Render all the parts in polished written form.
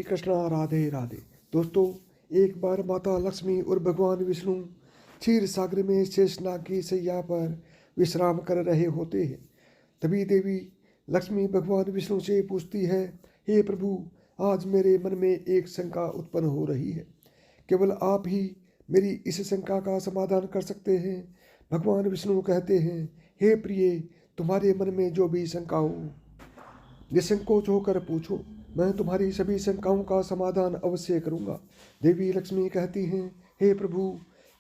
कृष्णा, राधे राधे। दोस्तों, एक बार माता लक्ष्मी और भगवान विष्णु क्षीर सागर में शेषनाग की सैया पर विश्राम कर रहे होते हैं। तभी देवी लक्ष्मी भगवान विष्णु से पूछती है, हे प्रभु, आज मेरे मन में एक शंका उत्पन्न हो रही है। केवल आप ही मेरी इस शंका का समाधान कर सकते हैं। भगवान विष्णु कहते हैं, हे प्रिय, तुम्हारे मन में जो भी शंका हो निसंकोच होकर पूछो, मैं तुम्हारी सभी शंकाओं का समाधान अवश्य करूंगा। देवी लक्ष्मी कहती हैं, हे प्रभु,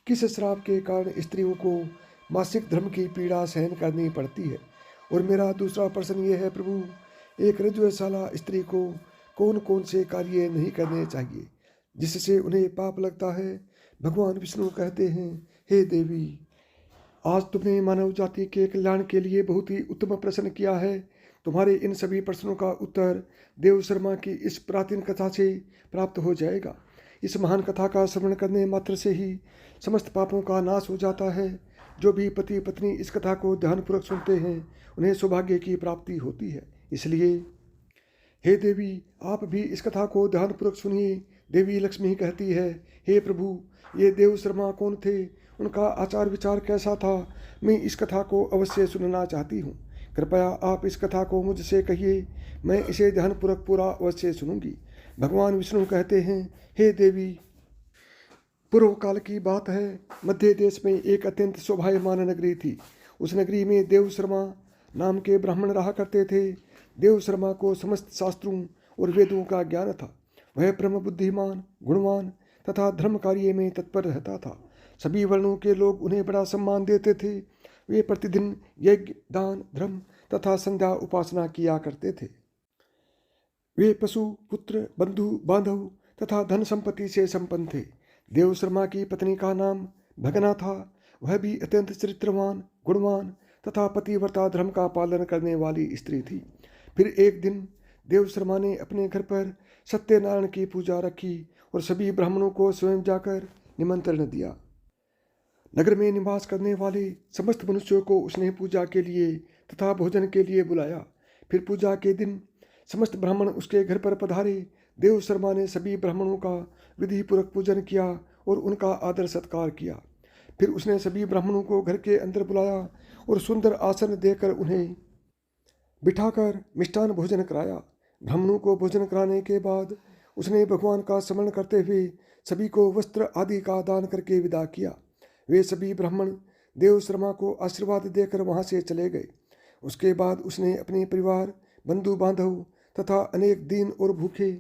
किस श्राप के कारण स्त्रियों को मासिक धर्म की पीड़ा सहन करनी पड़ती है? और मेरा दूसरा प्रश्न ये है प्रभु, एक रजस्वला स्त्री को कौन कौन से कार्य नहीं करने चाहिए जिससे उन्हें पाप लगता है? भगवान विष्णु कहते हैं, हे देवी, आज तुमने मानव जाति के कल्याण के लिए बहुत ही उत्तम प्रश्न किया है। तुम्हारे इन सभी प्रश्नों का उत्तर देव शर्मा की इस प्राचीन कथा से प्राप्त हो जाएगा। इस महान कथा का श्रवण करने मात्र से ही समस्त पापों का नाश हो जाता है। जो भी पति पत्नी इस कथा को ध्यानपूर्वक सुनते हैं उन्हें सौभाग्य की प्राप्ति होती है। इसलिए हे देवी, आप भी इस कथा को ध्यानपूर्वक सुनिए। देवी लक्ष्मी कहती है, हे प्रभु, ये देव शर्मा कौन थे? उनका आचार विचार कैसा था? मैं इस कथा को अवश्य सुनना चाहती हूँ। कृपया आप इस कथा को मुझसे कहिए, मैं इसे ध्यानपूर्वक पूरा अवश्य सुनूंगी। भगवान विष्णु कहते हैं, हे देवी, पूर्व काल की बात है। मध्य देश में एक अत्यंत शोभायमान नगरी थी। उस नगरी में देव शर्मा नाम के ब्राह्मण रहा करते थे। देव शर्मा को समस्त शास्त्रों और वेदों का ज्ञान था। वह परम बुद्धिमान, गुणवान तथा धर्म कार्य में तत्पर रहता था। सभी वर्णों के लोग उन्हें बड़ा सम्मान देते थे। वे प्रतिदिन यज्ञ, दान, धर्म तथा संध्या उपासना किया करते थे। वे पशु, पुत्र, बंधु, बांधव तथा धन संपत्ति से संपन्न थे। देव शर्मा की पत्नी का नाम भगना था। वह भी अत्यंत चरित्रवान, गुणवान तथा पतिव्रता धर्म का पालन करने वाली स्त्री थी। फिर एक दिन देव शर्मा ने अपने घर पर सत्यनारायण की पूजा रखी और सभी ब्राह्मणों को स्वयं जाकर निमंत्रण दिया। नगर में निवास करने वाले समस्त मनुष्यों को उसने पूजा के लिए तथा भोजन के लिए बुलाया। फिर पूजा के दिन समस्त ब्राह्मण उसके घर पर पधारे। देव शर्मा ने सभी ब्राह्मणों का विधिपूर्वक पूजन किया और उनका आदर सत्कार किया। फिर उसने सभी ब्राह्मणों को घर के अंदर बुलाया और सुंदर आसन देकर उन्हें बिठाकर मिष्टान भोजन कराया। ब्राह्मणों को भोजन कराने के बाद उसने भगवान का स्मरण करते हुए सभी को वस्त्र आदि का दान करके विदा किया। वे सभी ब्राह्मण देव शर्मा को आशीर्वाद देकर वहां से चले गए। उसके बाद उसने अपने परिवार, बंधु बांधव तथा अनेक दीन और भूखे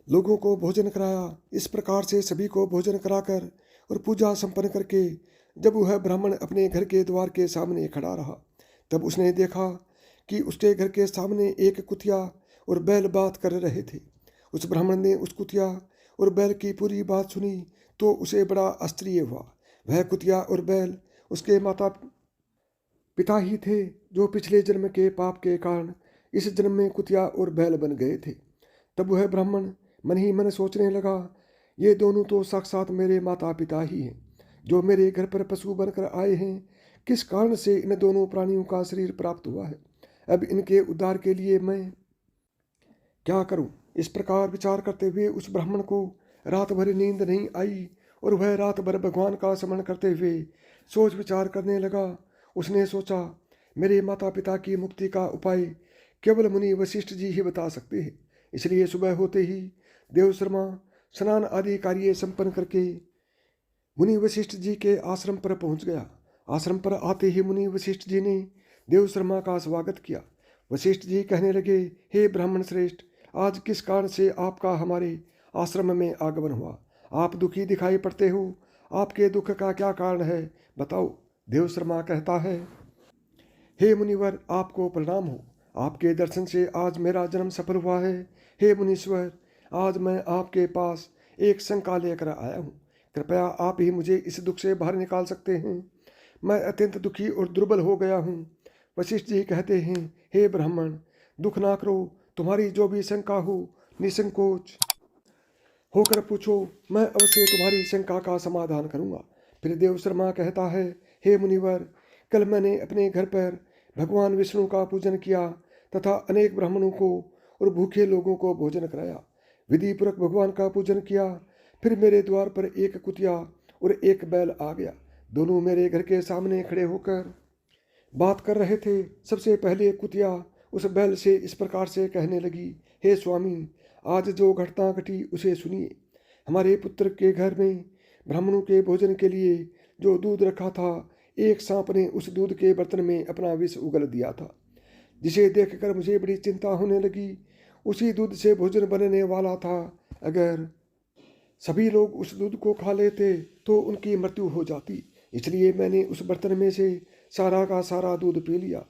लोगों को भोजन कराया। इस प्रकार से सभी को भोजन कराकर और पूजा संपन्न करके जब वह ब्राह्मण अपने घर के द्वार के सामने खड़ा रहा, तब उसने देखा कि उसके घर के सामने एक कुतिया और बैल बात कर रहे थे। उस ब्राह्मण ने उस कुतिया और बैल की पूरी बात सुनी तो उसे बड़ा आश्चर्य हुआ। वह कुतिया और बैल उसके माता पिता ही थे, जो पिछले जन्म के पाप के कारण इस जन्म में कुतिया और बैल बन गए थे। तब वह ब्राह्मण मन ही मन सोचने लगा, ये दोनों तो साक्षात मेरे माता पिता ही हैं, जो मेरे घर पर पशु बनकर आए हैं। किस कारण से इन दोनों प्राणियों का शरीर प्राप्त हुआ है? अब इनके उद्धार के लिए मैं क्या करूं? इस प्रकार विचार करते हुए उस ब्राह्मण को रात भर नींद नहीं आई और वह रात भर भगवान का स्मरण करते हुए सोच विचार करने लगा। उसने सोचा, मेरे माता पिता की मुक्ति का उपाय केवल मुनि वशिष्ठ जी ही बता सकते हैं। इसलिए सुबह होते ही देव शर्मा स्नान आदि कार्य संपन्न करके मुनि वशिष्ठ जी के आश्रम पर पहुंच गया। आश्रम पर आते ही मुनि वशिष्ठ जी ने देव शर्मा का स्वागत किया। वशिष्ठ जी कहने लगे, हे ब्राह्मण श्रेष्ठ, आज किस कारण से आपका हमारे आश्रम में आगमन हुआ? आप दुखी दिखाई पड़ते हो। आपके दुख का क्या कारण है, बताओ। देव शर्मा कहता है, हे मुनिवर, आपको प्रणाम हो। आपके दर्शन से आज मेरा जन्म सफल हुआ है। हे मुनीश्वर, आज मैं आपके पास एक शंका लेकर आया हूँ। कृपया आप ही मुझे इस दुख से बाहर निकाल सकते हैं। मैं अत्यंत दुखी और दुर्बल हो गया हूँ। वशिष्ठ जी कहते हैं, हे ब्राह्मण, दुख ना करो। तुम्हारी जो भी शंका हो निसंकोच होकर पूछो, मैं अवश्य तुम्हारी शंका का समाधान करूंगा। फिर देव शर्मा कहता है, हे मुनिवर, कल मैंने अपने घर पर भगवान विष्णु का पूजन किया तथा अनेक ब्राह्मणों को और भूखे लोगों को भोजन कराया। विधिपूर्वक भगवान का पूजन किया। फिर मेरे द्वार पर एक कुतिया और एक बैल आ गया। दोनों मेरे घर के सामने खड़े होकर बात कर रहे थे। सबसे पहले कुतिया उस बैल से इस प्रकार से कहने लगी, हे स्वामी, आज जो घटना घटी उसे सुनिए। हमारे पुत्र के घर में ब्राह्मणों के भोजन के लिए जो दूध रखा था, एक सांप ने उस दूध के बर्तन में अपना विष उगल दिया था, जिसे देखकर मुझे बड़ी चिंता होने लगी। उसी दूध से भोजन बनने वाला था। अगर सभी लोग उस दूध को खा लेते तो उनकी मृत्यु हो जाती, इसलिए मैंने उस बर्तन में से सारा का सारा दूध पी लिया।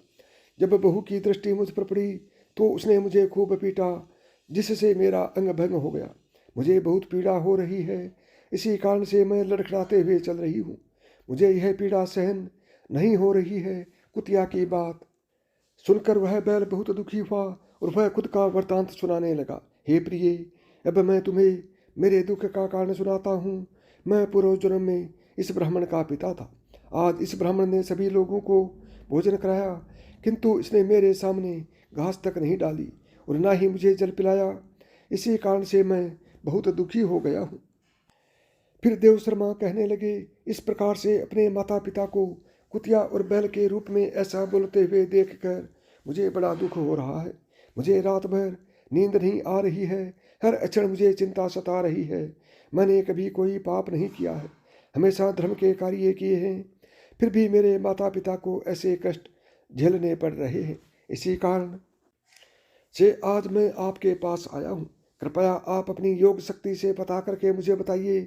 जब बहू की दृष्टि मुझ पर पड़ी तो उसने मुझे खूब पीटा, जिससे मेरा अंग भंग हो गया। मुझे बहुत पीड़ा हो रही है, इसी कारण से मैं लड़खड़ाते हुए चल रही हूँ। मुझे यह पीड़ा सहन नहीं हो रही है। कुतिया की बात सुनकर वह बैल बहुत दुखी हुआ और वह खुद का वृतांत सुनाने लगा। हे प्रिय, अब मैं तुम्हें मेरे दुख का कारण सुनाता हूँ। मैं पूर्व जन्म में इस ब्राह्मण का पिता था। आज इस ब्राह्मण ने सभी लोगों को भोजन कराया, किंतु इसने मेरे सामने घास तक नहीं डाली और ना ही मुझे जल पिलाया। इसी कारण से मैं बहुत दुखी हो गया हूँ। फिर देव शर्मा कहने लगे, इस प्रकार से अपने माता पिता को कुतिया और बैल के रूप में ऐसा बोलते हुए देखकर मुझे बड़ा दुख हो रहा है। मुझे रात भर नींद नहीं आ रही है। हर क्षण मुझे चिंता सता रही है। मैंने कभी कोई पाप नहीं किया है, हमेशा धर्म के कार्य किए हैं, फिर भी मेरे माता पिता को ऐसे कष्ट झेलने पड़ रहे हैं। इसी कारण से आज मैं आपके पास आया हूँ। कृपया आप अपनी योग शक्ति से पता करके मुझे बताइए,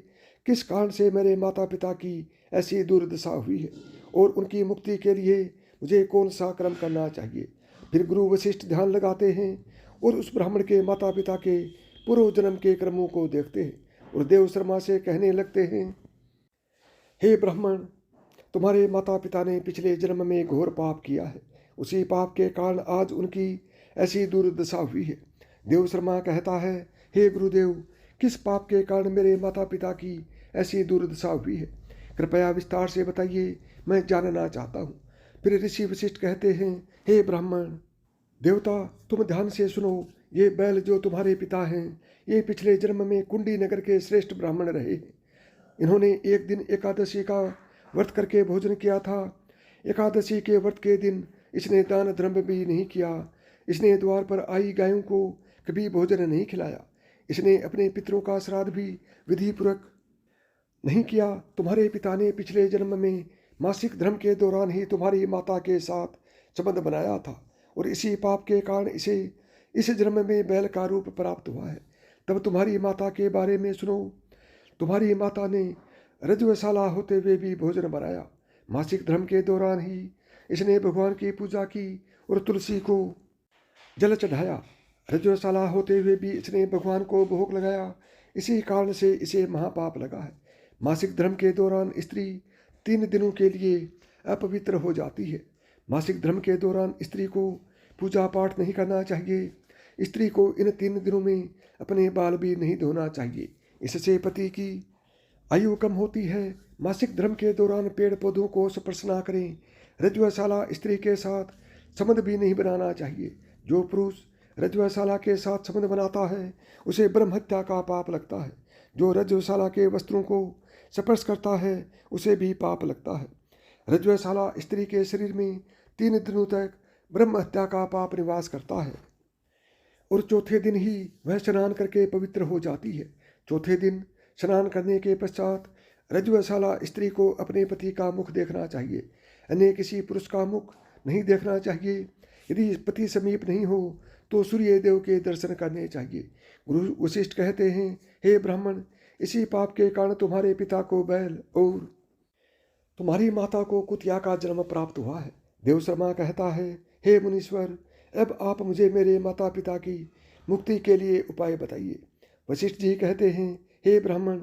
किस कारण से मेरे माता पिता की ऐसी दुर्दशा हुई है और उनकी मुक्ति के लिए मुझे कौन सा कर्म करना चाहिए। फिर गुरु वशिष्ठ ध्यान लगाते हैं और उस ब्राह्मण के माता पिता के पूर्व जन्म के कर्मों को देखते हैं और देव शर्मा से कहने लगते हैं, हे ब्राह्मण, तुम्हारे माता पिता ने पिछले जन्म में घोर पाप किया है। उसी पाप के कारण आज उनकी ऐसी दुर्दशा हुई है। देव शर्मा कहता है, हे गुरुदेव, किस पाप के कारण मेरे माता पिता की ऐसी दुर्दशा हुई है? कृपया विस्तार से बताइए, मैं जानना चाहता हूँ। फिर ऋषि वशिष्ठ कहते हैं, हे ब्राह्मण देवता, तुम ध्यान से सुनो। ये बैल जो तुम्हारे पिता हैं, ये पिछले जन्म में कुंडी नगर के श्रेष्ठ ब्राह्मण रहे हैं। इन्होंने एक दिन एकादशी का व्रत करके भोजन किया था। एकादशी के व्रत के दिन इसने दान धर्म भी नहीं किया। इसने द्वार पर आई गायों को कभी भोजन नहीं खिलाया। इसने अपने पितरों का श्राद्ध भी विधिपूर्वक नहीं किया। तुम्हारे पिता ने पिछले जन्म में मासिक धर्म के दौरान ही तुम्हारी माता के साथ संबंध बनाया था और इसी पाप के कारण इसे इस जन्म में बैल का रूप प्राप्त हुआ है। तब तुम्हारी माता के बारे में सुनो। तुम्हारी माता ने रजवशाला होते हुए भी भोजन बनाया। मासिक धर्म के दौरान ही इसने भगवान की पूजा की और तुलसी को जल चढ़ाया। रजवशाला होते हुए भी इसने भगवान को भोग लगाया। इसी कारण से इसे महापाप लगा है। मासिक धर्म के दौरान स्त्री 3 दिनों के लिए अपवित्र हो जाती है। मासिक धर्म के दौरान स्त्री को पूजा पाठ नहीं करना चाहिए। स्त्री को इन 3 दिनों में अपने बाल भी नहीं धोना चाहिए। इससे पति की आयु कम होती है। मासिक धर्म के दौरान पेड़ पौधों को स्पर्श न करें। रजवशाला स्त्री के साथ संबंध भी नहीं बनाना चाहिए। जो पुरुष रजवशाला के साथ संबंध बनाता है उसे ब्रह्म हत्या का पाप लगता है। जो रजवशाला के वस्त्रों को स्पर्श करता है उसे भी पाप लगता है। रजवशाला स्त्री के शरीर में 3 दिनों तक ब्रह्म हत्या का पाप निवास करता है और चौथे दिन ही वह स्नान करके पवित्र हो जाती है। चौथे दिन स्नान करने के पश्चात रजवशाला स्त्री को अपने पति का मुख देखना चाहिए, अन्य किसी पुरुष का मुख नहीं देखना चाहिए। यदि पति समीप नहीं हो तो सूर्य देव के दर्शन करने चाहिए। गुरु वशिष्ठ कहते हैं, हे ब्राह्मण, इसी पाप के कारण तुम्हारे पिता को बैल और तुम्हारी माता को कुतिया का जन्म प्राप्त हुआ है। देव शर्मा कहता है, हे मुनीश्वर, अब आप मुझे मेरे माता पिता की मुक्ति के लिए उपाय बताइए। वशिष्ठ जी कहते हैं, हे ब्राह्मण,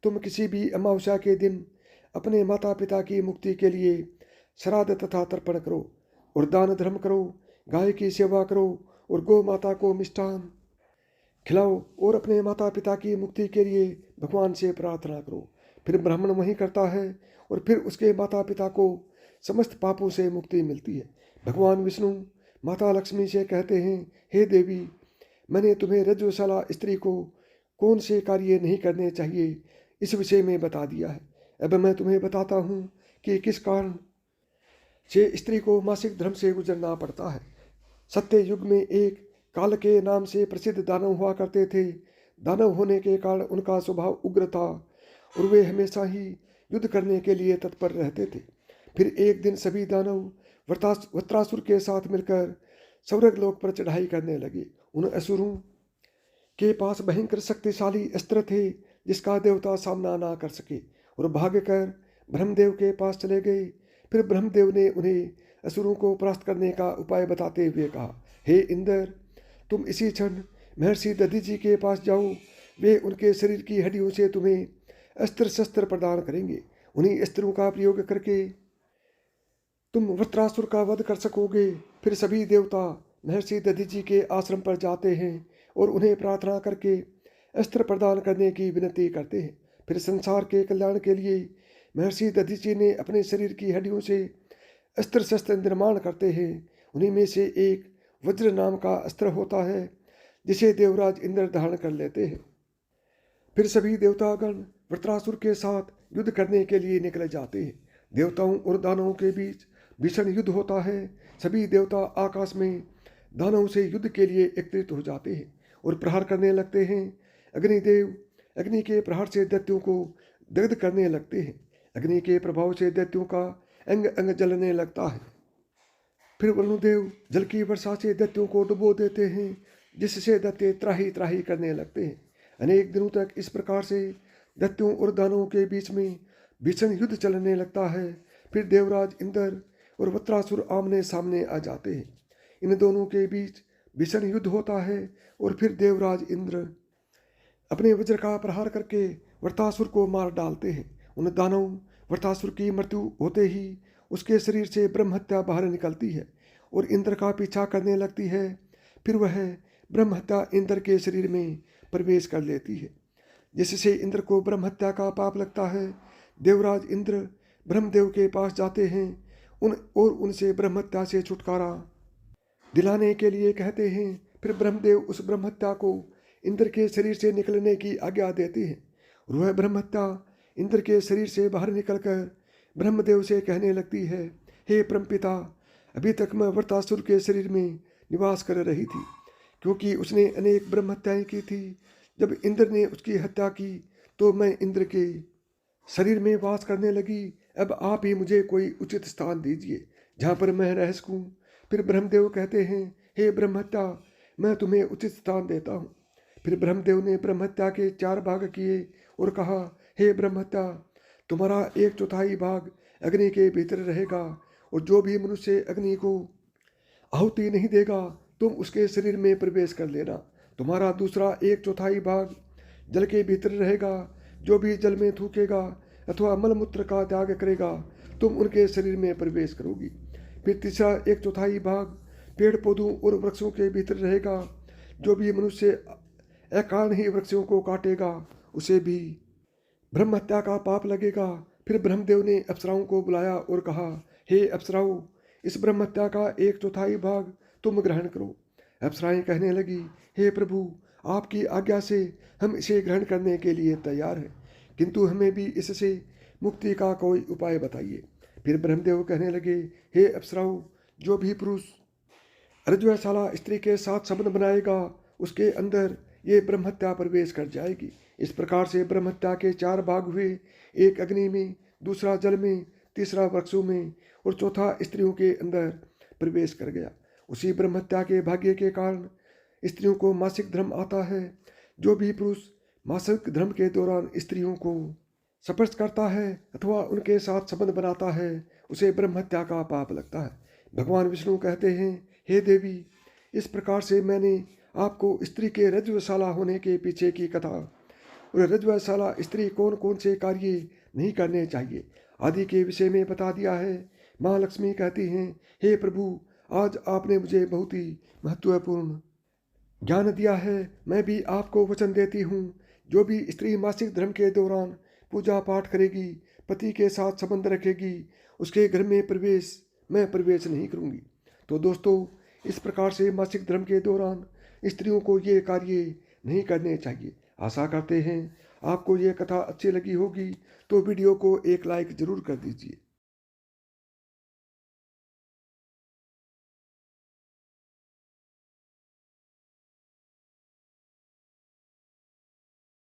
तुम किसी भी अमावस्या के दिन अपने माता पिता की मुक्ति के लिए श्राद्ध तथा तर्पण करो और दान धर्म करो, गाय की सेवा करो और गौ माता को मिष्ठान खिलाओ और अपने माता पिता की मुक्ति के लिए भगवान से प्रार्थना करो। फिर ब्राह्मण वही करता है और फिर उसके माता पिता को समस्त पापों से मुक्ति मिलती है। भगवान विष्णु माता लक्ष्मी से कहते हैं, हे देवी, मैंने तुम्हें रजवशाला स्त्री को कौन से कार्य नहीं करने चाहिए, इस विषय में बता दिया है। अब मैं तुम्हें बताता हूँ कि किस कारण से स्त्री को मासिक धर्म से गुजरना पड़ता है। सत्य युग में एक काल के नाम से प्रसिद्ध दानव हुआ करते थे। दानव होने के कारण उनका स्वभाव उग्र था और वे हमेशा ही युद्ध करने के लिए तत्पर रहते थे। फिर एक दिन सभी दानव वृत्रासुर के साथ मिलकर स्वर्ग लोक पर चढ़ाई करने लगे। उन असुरों के पास भयंकर शक्तिशाली अस्त्र थे जिसका देवता सामना ना कर सके और भागकर ब्रह्मदेव के पास चले गए। फिर ब्रह्मदेव ने उन्हें असुरों को परास्त करने का उपाय बताते हुए कहा, हे इंद्र, तुम इसी क्षण महर्षि दधीचि के पास जाओ। वे उनके शरीर की हड्डियों से तुम्हें अस्त्र शस्त्र प्रदान करेंगे। उन्हीं अस्त्रों का प्रयोग करके तुम वृत्रासुर का वध कर सकोगे। फिर सभी देवता महर्षि दधीचि के आश्रम पर जाते हैं और उन्हें प्रार्थना करके अस्त्र प्रदान करने की विनती करते हैं। फिर संसार के कल्याण के लिए महर्षि दधीचि ने अपने शरीर की हड्डियों से अस्त्र शस्त्र निर्माण करते हैं। उन्हीं में से एक वज्र नाम का अस्त्र होता है जिसे देवराज इंद्र धारण कर लेते हैं। फिर सभी देवतागण वृत्रासुर के साथ युद्ध करने के लिए निकल जाते हैं। देवताओं और दानवों के बीच भीषण युद्ध होता है। सभी देवता आकाश में दानवों से युद्ध के लिए एकत्रित हो जाते हैं और प्रहार करने लगते हैं। अग्निदेव अग्नि के प्रहार से दैत्यों को दग्ध करने लगते हैं। अग्नि के प्रभाव से दैत्यों का अंग अंग जलने लगता है। फिर वरुणदेव जल की वर्षा से दैत्यों को डुबो देते हैं, जिससे दैत्य त्राही त्राही करने लगते हैं। अनेक दिनों तक इस प्रकार से दैत्यों और दानवों के बीच में भीषण युद्ध चलने लगता है। फिर देवराज इंद्र और वृत्रासुर आमने सामने आ जाते हैं। इन दोनों के बीच भीषण युद्ध होता है और फिर देवराज इंद्र अपने वज्र का प्रहार करके वृत्रासुर को मार डालते हैं। उन दानव वृत्रासुर की मृत्यु होते ही उसके शरीर से ब्रह्महत्या बाहर निकलती है और इंद्र का पीछा करने लगती है। फिर वह ब्रह्महत्या इंद्र के शरीर में प्रवेश कर लेती है, जिससे इंद्र को ब्रह्महत्या का पाप लगता है। देवराज इंद्र ब्रह्मदेव के पास जाते हैं उनसे ब्रह्महत्या से छुटकारा दिलाने के लिए कहते हैं। फिर ब्रह्मदेव उस ब्रह्महत्या को इंद्र के शरीर से निकलने की आज्ञा देते हैं। वह ब्रह्महत्या इंद्र के शरीर से बाहर निकलकर ब्रह्मदेव से कहने लगती है, हे परमपिता, अभी तक मैं वृत्रासुर के शरीर में निवास कर रही थी, क्योंकि उसने अनेक ब्रह्महत्याएं की थी। जब इंद्र ने उसकी हत्या की तो मैं इंद्र के शरीर में वास करने लगी। अब आप ही मुझे कोई उचित स्थान दीजिए जहाँ पर मैं रह सकूँ। फिर ब्रह्मदेव कहते हैं, हे ब्रह्महत्या, मैं तुम्हें उचित स्थान देता हूँ। फिर ब्रह्मदेव ने ब्रह्महत्या के 4 भाग किए और कहा, हे ब्रह्महत्या, तुम्हारा 1/4 भाग अग्नि के भीतर रहेगा और जो भी मनुष्य अग्नि को आहुति नहीं देगा तुम उसके शरीर में प्रवेश कर लेना। तुम्हारा दूसरा 1/4 भाग जल के भीतर रहेगा। जो भी जल में थूकेगा अथवा मलमूत्र का त्याग करेगा तुम उनके शरीर में प्रवेश करोगी। फिर तीसरा 1/4 भाग पेड़ पौधों और वृक्षों के भीतर रहेगा। जो भी मनुष्य अकारण ही वृक्षों को काटेगा उसे भी ब्रह्महत्या का पाप लगेगा। फिर ब्रह्मदेव ने अप्सराओं को बुलाया और कहा, हे अप्सराओं, इस ब्रह्महत्या का 1/4 भाग तुम ग्रहण करो। अप्सराएं कहने लगी, हे प्रभु, आपकी आज्ञा से हम इसे ग्रहण करने के लिए तैयार हैं, किंतु हमें भी इससे मुक्ति का कोई उपाय बताइए। फिर ब्रह्मदेव कहने लगे, हे अप्सराओं, जो भी पुरुष रज्जुशाला स्त्री के साथ संबंध बनाएगा उसके अंदर ये ब्रह्महत्या प्रवेश कर जाएगी। इस प्रकार से ब्रह्महत्या के 4 भाग हुए, एक अग्नि में, दूसरा जल में, तीसरा वृक्षों में और चौथा स्त्रियों के अंदर प्रवेश कर गया। उसी ब्रह्महत्या के भाग्य के कारण स्त्रियों को मासिक धर्म आता है। जो भी पुरुष मासिक धर्म के दौरान स्त्रियों को स्पर्श करता है अथवा उनके साथ संबंध बनाता है उसे ब्रह्महत्या का पाप लगता है। भगवान विष्णु कहते हैं, हे देवी, इस प्रकार से मैंने आपको स्त्री के रज्जुशाला होने के पीछे की कथा और रज्जुशाला स्त्री कौन कौन से कार्य नहीं करने चाहिए आदि के विषय में बता दिया है। माँ लक्ष्मी कहती हैं, हे प्रभु, आज आपने मुझे बहुत ही महत्वपूर्ण ज्ञान दिया है। मैं भी आपको वचन देती हूँ, जो भी स्त्री मासिक धर्म के दौरान पूजा पाठ करेगी, पति के साथ संबंध रखेगी, उसके घर में मैं प्रवेश नहीं करूँगी। तो दोस्तों, इस प्रकार से मासिक धर्म के दौरान स्त्रियों को ये कार्य नहीं करने चाहिए। आशा करते हैं आपको यह कथा अच्छी लगी होगी, तो वीडियो को एक लाइक ज़रूर कर दीजिए।